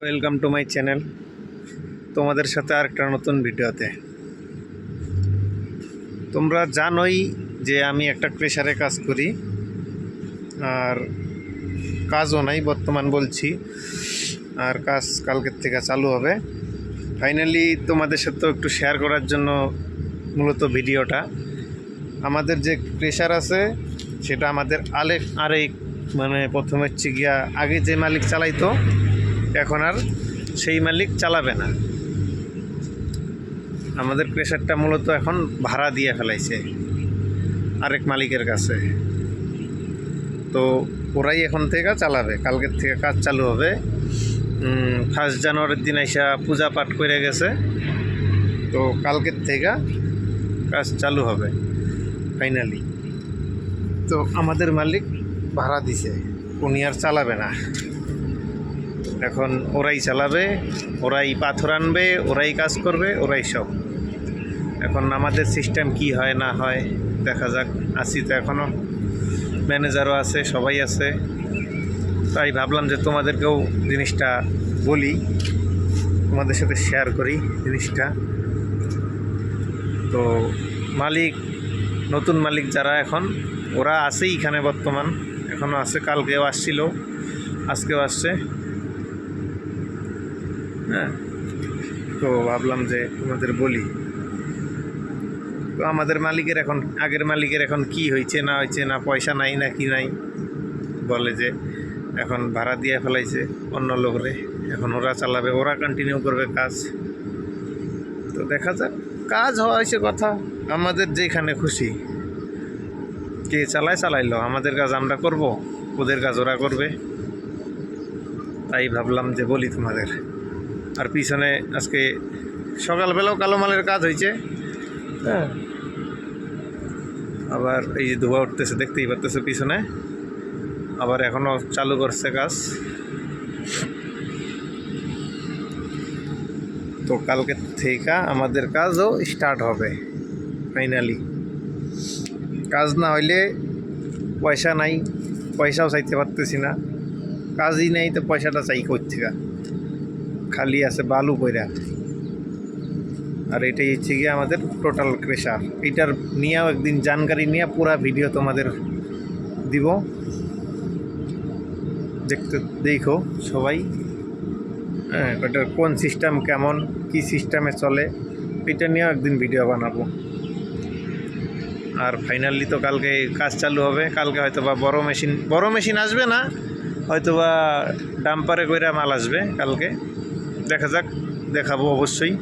Welcome to my channel. তোমাদের সাথে আরেকটা নতুন ভিডিওতে। তোমরা জানোই যে আমি একটা ক্রেশারে কাজ করি, আর কাজও নাই বর্তমান বলছি, আর কাজ কালকের থেকে চালু হবে। ফাইনালি তোমাদের সাথে একটু শেয়ার করার জন্য মূলত ভিডিওটা। আমাদের যে ক্রেশার আছে সেটা আমাদের আরেক প্রথমে হচ্ছে গিয়া আগে যে মালিক চালাইতো, এখন আর সেই মালিক চালাবে না। আমাদের ক্রেশারটা মূলত এখন ভাড়া দিয়ে ফেলাইছে আরেক মালিকের কাছে। তো ওরাই এখন থেকে চালাবে, কালকের থেকে কাজ চালু হবে। 1 জানুয়ারির দিন এসে পূজা পাঠ করে গেছে, তো কালকের থেকে কাজ চালু হবে ফাইনালি। তো আমাদের মালিক ভাড়া দিছে, উনি আর চালাবে না, এখন ওরাই চালাবে, ওরাই পাথর আনবে, ওরাই কাজ করবে, ওরাই সব। এখন আমাদের সিস্টেম কি হয় না হয় দেখা যাক। আছি তো এখনও, ম্যানেজারও আছে, সবাই আছে। তাই ভাবলাম যে তোমাদেরকেও জিনিসটা বলি, তোমাদের সাথে শেয়ার করি জিনিসটা। তো মালিক, নতুন মালিক যারা এখন, ওরা আছেই এখানে বর্তমান, এখনও আছে, কালকেও আসছিল, আজকেও আসছে। হ্যাঁ, তো ভাবলাম যে তোমাদের বলি। তো আমাদের মালিকের এখন, আগের মালিকের এখন কি হয়েছে না হয়েছে, না পয়সা নাই না কি নাই, বলে যে এখন ভাড়া দিয়ে ফেলাইছে অন্য লোকরে, এখন ওরা চালাবে, ওরা কন্টিনিউ করবে কাজ। তো দেখা যাক, কাজ হওয়া হয়েছে কথা, আমাদের যেখানে খুশি, কে চালাইলো, আমাদের কাজ আমরা করব, ওদের কাজ ওরা করবে। তাই ভাবলাম যে বলি তোমাদের। আর পিছনে আজকে সকালবেলাও কালো মালের কাজ হয়েছে। হ্যাঁ, আবার এই যে ধোয়া উঠতেছে, দেখতেই পারতেছে পিছনে, আবার এখনও চালু করছে কাজ। তো কালকে থেকে আমাদের কাজও স্টার্ট হবে ফাইনালি। কাজ না হইলে পয়সা নাই, পয়সাও চাইতে পারতেছি না, কাজই নেই তো পয়সাটা চাই কোত্থেকে, খালি আছে বালু পয়রা। আর এটাই হচ্ছে গিয়ে আমাদের টোটাল ক্রেশার। এটার নিয়েও একদিন জানকারি নিয়ে পুরা ভিডিও তোমাদের দিব, দেখো সবাই। হ্যাঁ, ওটার কোন সিস্টেম, কেমন কি সিস্টেমে চলে, এটা নিয়েও একদিন ভিডিও বানাবো। আর ফাইনালি তো কালকে কাজ চালু হবে। কালকে হয়তো বা বড় মেশিন আসবে না, হয়তো বা ডাম্পারে কইরা মাল আসবে কালকে, দেখা যাক, দেখাবো অবশ্যই,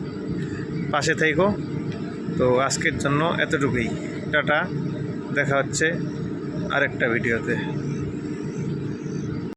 পাশে থেকো। তো আজকের জন্য এতটুকুই, টাটা, দেখা হচ্ছে আরেকটা ভিডিওতে।